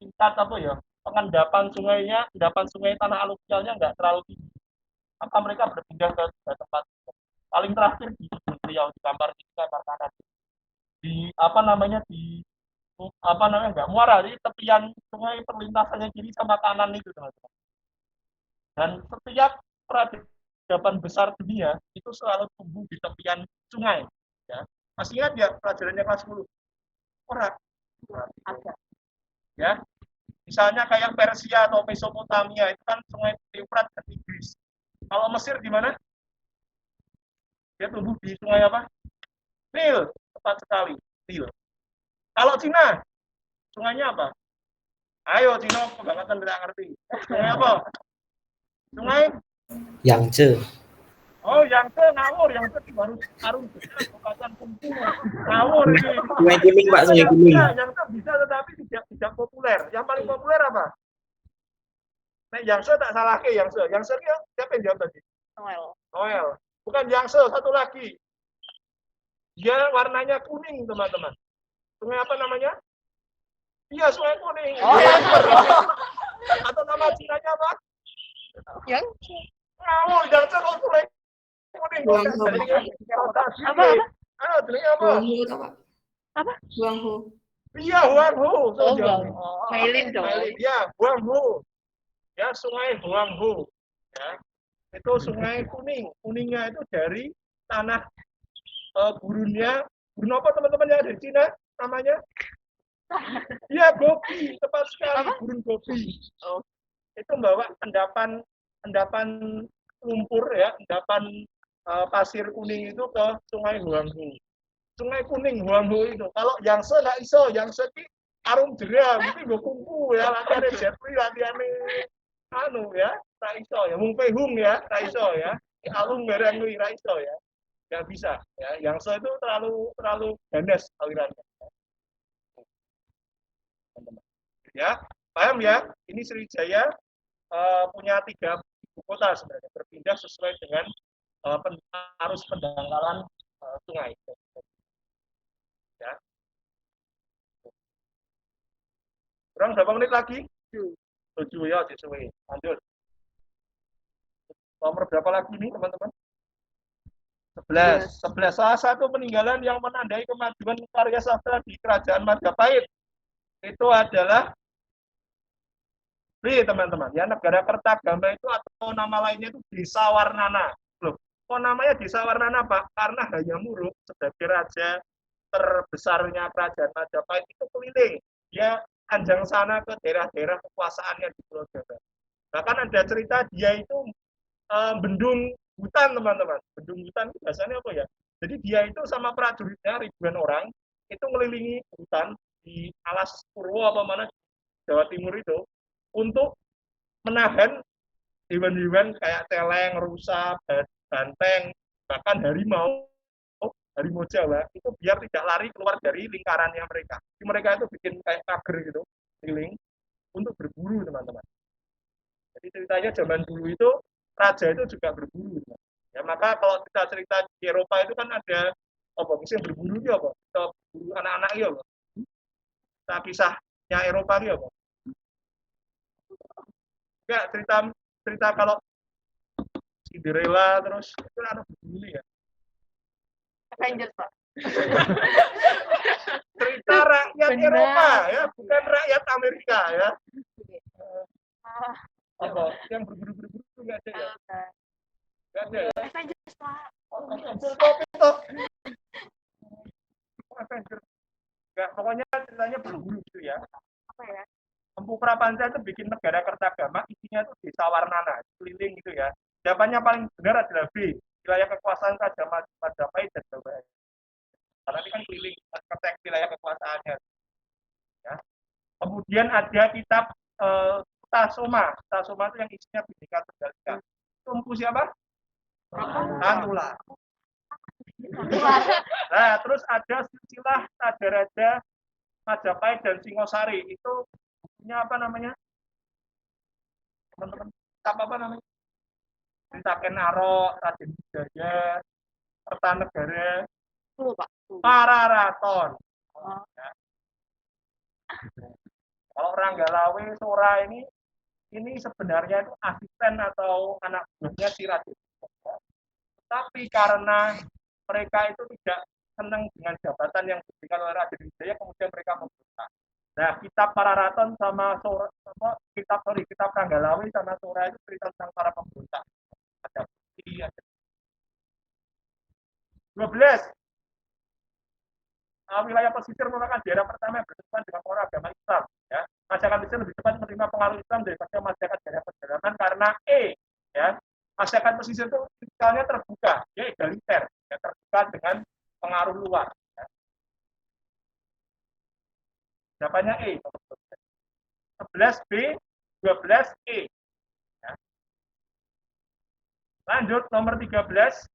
tingkat apa ya, endapan sungai tanah aluvialnya nggak terlalu tinggi. Maka mereka berpindah ke 3 tempat. Paling terakhir di Riau, di Kampar kanan. Di nggak muara, di tepian sungai perlintasannya kiri sama kanan itu, teman-teman. Dan setiap peradaban besar dunia itu selalu tumbuh di tepian sungai. Ya. Masih ingat ya pelajarannya kelas 10? Orang. Ya. Misalnya kayak Persia atau Mesopotamia itu kan sungai Eufrat dan Tigris. Kalau Mesir di mana? Dia tumbuh di sungai apa? Nil, tepat sekali, Nil. Kalau Cina, sungainya apa? Ayo Cina, kebangetan tidak ngerti. Sungai apa? Sungai? Yangtze. Oh, Yangtze ngawur, Yangtze baru Arung Kabupaten Kungfu. Ngawur ini. Sungai Kuning, Pak, Sungai Kuning. Yangtze bisa tetapi tidak populer. Yang paling populer apa? Nek Yangtze tak salah ke Yangtze. Yangtze siapa yang jawab tadi? Noel. Bukan Yangtze, satu lagi. Dia warnanya kuning, teman-teman. Sungai apa namanya? Iya, Sungai Kuning. Oh, Atau nama Cinanya apa? Yang Ngawur, Yangtze kok Sungai Kuning. apa? Ayo, jenenge apa? Guanghu tau Pak? Apa? Guanghu. Iya, Huanghu. Oh, Mailin dong. Ya, Huanghu. Ya, Sungai Huanghu. Ya. Itu Sungai Kuning. Kuningnya itu dari tanah gurun apa teman-teman yang ada di Cina namanya? Iya, Gobi, tepat sekali, gurun Gobi. Oh. Itu membawa endapan lumpur ya, endapan pasir kuning itu ke Sungai Huanghu. Sungai Kuning Huanghu itu. Kalau Yangtze nggak iso, Yangtze ki Arung Jeram itu gue kungfu ya, latihan jet li, latihan ya, tak iso ya, Mung Pehung ya, tak iso ya, alung barang li, tak iso ya. Nggak bisa ya, Yangtze itu terlalu ganas alirannya. Ya, paham ya? Ini Sriwijaya punya 3 ibu kota sebenarnya, berpindah sesuai dengan arus pendangkalan sungai. Ya. Kurang berapa menit lagi? 7 ya, sesuai. Lanjut. Nomor berapa lagi nih, teman-teman? 11. Salah satu peninggalan yang menandai kemajuan karya sastra di Kerajaan Majapahit itu adalah teman-teman. Ya, Negara Kertagama itu atau nama lainnya itu Desa Warnana. Loh, kok namanya Desa Warnana, Pak? Karena Hayam Wuruk sebagai raja terbesarnya Kerajaan Majapahit itu keliling. Dia anjang sana ke daerah-daerah kekuasaannya di Pulau Jawa. Bahkan ada cerita dia itu bendung hutan, teman-teman. Bendung hutan itu biasanya apa ya? Jadi dia itu sama prajuritnya ribuan orang itu mengelilingi hutan di Alas Purwo apa mana Jawa Timur itu untuk menahan hewan-hewan kayak celeng, rusa, banteng, bahkan harimau Jawa itu biar tidak lari keluar dari lingkarannya mereka. Jadi mereka itu bikin kayak pagar gitu, keliling untuk berburu, teman-teman. Jadi ceritanya zaman dulu itu raja itu juga berburu. Teman. Ya, maka kalau kita cerita di Eropa itu kan ada apa? Misalnya berburu itu apa? Kita berburu anak-anak itu apa? Kita kisahnya Eropa itu apa? Enggak, cerita kalau Cinderella terus itu anak berburu ya. Avengers, Pak. Cerita rakyat Eropa ya, bukan rakyat Amerika ya. Apa? Yang berburu-buru nggak ada ya? Nggak ada ya? Avengers, Pak. Avengers kok itu? Avengers. Nggak, pokoknya ceritanya berburu gitu ya. Apa ya? Empu Prapanca itu bikin negara Kertagama, isinya itu Desa Warnana, keliling gitu ya. Jawabannya paling benar adalah B, wilayah kekuasaan Raja Majapahit dan Jawa. Karena ini kan keliling ketek wilayah kekuasaannya. Ya. Kemudian ada kitab Tasoma. Tasoma itu yang isinya Bhinneka Tunggal Ika. Itu empu siapa? Antula. Nah, terus ada silsilah Raja-Raja Majapahit dan Singosari. Itu Ini apa namanya? Teman-teman, apa namanya? Cerita Kenaro, Raden Wijaya, Kertanegara, Pak. Pararaton. Oh. Ya. Kalau Ranggalawe Sora ini sebenarnya itu asisten atau anak buahnya si Raden Wijaya. Tapi karena mereka itu tidak senang dengan jabatan yang diberikan oleh Raden Wijaya, kemudian mereka memberontak. Nah, kitab Pararaton sama kitab Ranggalawe sama Sora itu cerita tentang para pemberontak. Ada bukti, ada 12. Wilayah pesisir merupakan daerah pertama yang bersentuhan dengan orang agama Islam. Ya. Masyarakat pesisir lebih cepat menerima pengaruh Islam daripada masyarakat daerah pedalaman karena ya, masyarakat pesisir itu fiskalnya terbuka, ya egaliter, ya, terbuka dengan pengaruh luar. Ya. Jawabannya 11B, 12E. Ya. Lanjut nomor 13.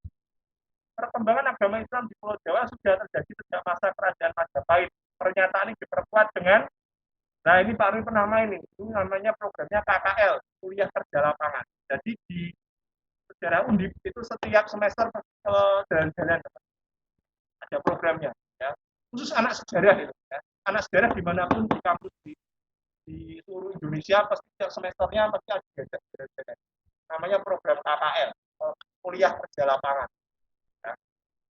Perkembangan agama Islam di Pulau Jawa sudah terjadi sejak masa kerajaan Majapahit. Pernyataan ini diperkuat dengan, nah ini Pak Rui pernah main ini namanya programnya KKL, kuliah kerja lapangan. Jadi di sejarah Undip itu setiap semester jalan-jalan ada programnya, ya. Khusus anak sejarah itu, ya. Anak sejarah dimanapun di kampus di seluruh Indonesia pasti setiap semesternya pasti ada jalan-jalan. Namanya program KKL, kuliah kerja lapangan.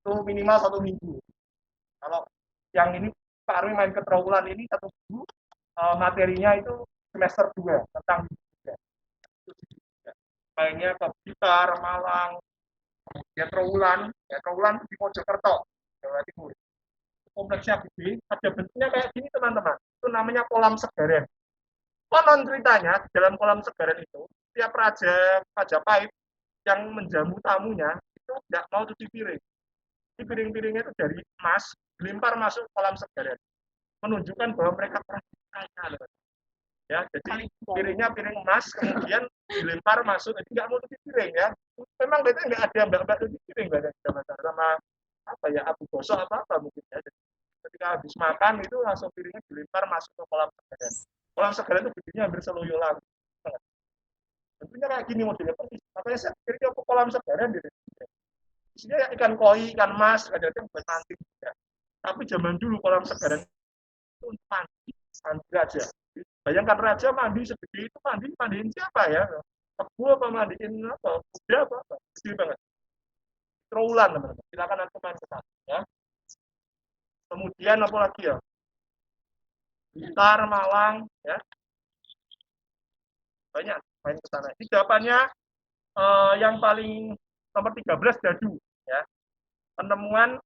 Itu minimal 1 minggu. Kalau yang ini Pak Arwi main ke Trawulan ini 1 minggu, materinya itu semester 2 tentang juga. Mainnya ke Blitar, Malang, ya Trawulan di Mojokerto, Jawa Timur. Kompleksnya gede, ada bentuknya kayak gini teman-teman. Itu namanya kolam segaran. Konon ceritanya di dalam kolam segaran itu, setiap raja Majapahit yang menjamu tamunya itu tidak mau cuci piring. Piring-piringnya itu dari emas dilempar masuk kolam segaran, menunjukkan bahwa mereka kaya. Ya, jadi piringnya piring emas kemudian dilempar masuk, jadi nggak mau cuci piring ya. Memang biasanya nggak ada mbak-mbak cuci piring sama apa ya Abu Gosok apa mungkin ya. Jadi, ketika habis makan itu langsung piringnya dilempar masuk ke kolam segaran. Kolam segaran itu gedenya hampir seluyulan. Tentunya kayak gini modelnya persis. Makanya saya pikir ke kolam segaran gitu. Isinya ikan koi, ikan mas, kadang-kadang buat mancing juga. Tapi zaman dulu kolam segaran itu untuk mandi raja. Bayangkan raja mandi segede itu, mandiin siapa ya? Kebu apa mandiin apa? Kuda apa? Gede banget. Trawulan teman-teman. Silakan nanti main ke sana ya. Kemudian apa lagi ya? Blitar, Malang, ya. Banyak main ke sana. Ini jawabannya yang paling nomor 13 Dadu. Ya, penemuan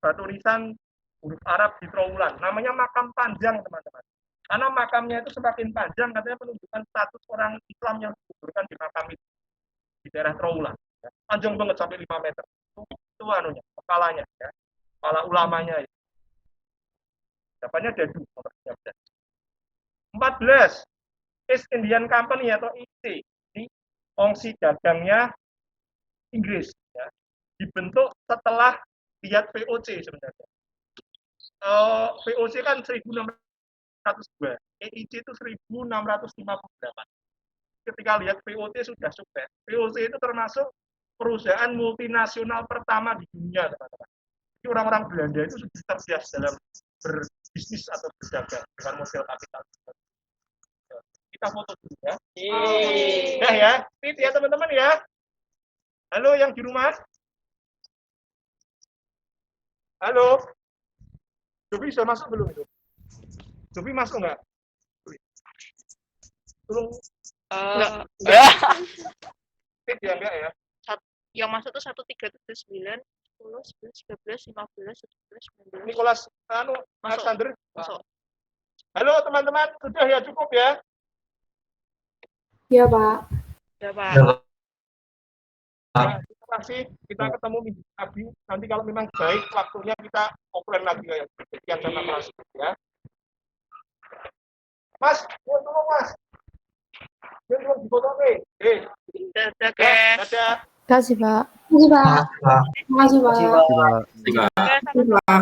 batu nisan huruf Arab di Trawulan. Namanya makam panjang teman-teman. Karena makamnya itu semakin panjang, katanya menunjukkan status orang Islam yang dikuburkan di makam itu di daerah Trawulan. Ya. Panjang banget sampai 5 meter. Itu anunya, kepalanya, ya. Kepala ulamanya. Ya. Jawabannya Dadu nomor 13. 14. East Indian Company atau IC. Ini fungsi dagangnya Inggris. Ya. Dibentuk setelah lihat VOC sebenarnya. VOC kan 1602, EIC itu 1658. Ketika lihat VOC sudah sukses. VOC itu termasuk perusahaan multinasional pertama di dunia, teman-teman. Jadi orang-orang Belanda itu sudah terbiasa dalam berbisnis atau berdagang dengan model kapital. Kita foto dulu ya. Nah ya, fit ya teman-teman ya. Halo yang di rumah. Halo, Jovi sudah masuk belum itu? Jovi masuk nggak? Tolong. Enggak. Ya enggak ya? Yang masuk tuh 1379, 10, 11, 13, 15, 17, 19. Nicholas Alexander. Masuk. Halo teman-teman, sudah ya cukup ya? Iya, Pak. Ya, Pak. Nah, terima kasih. Kita ketemu minggu lagi. Nanti kalau memang baik waktunya kita offline lagi ya. Sekian sama kelas ya. Mas, tolong Mas. Belum difoto nih. Dadah, guys. Dadah. Terima kasih, Pak. Terima kasih, Pak. Terima kasih, Pak. Sampai jumpa.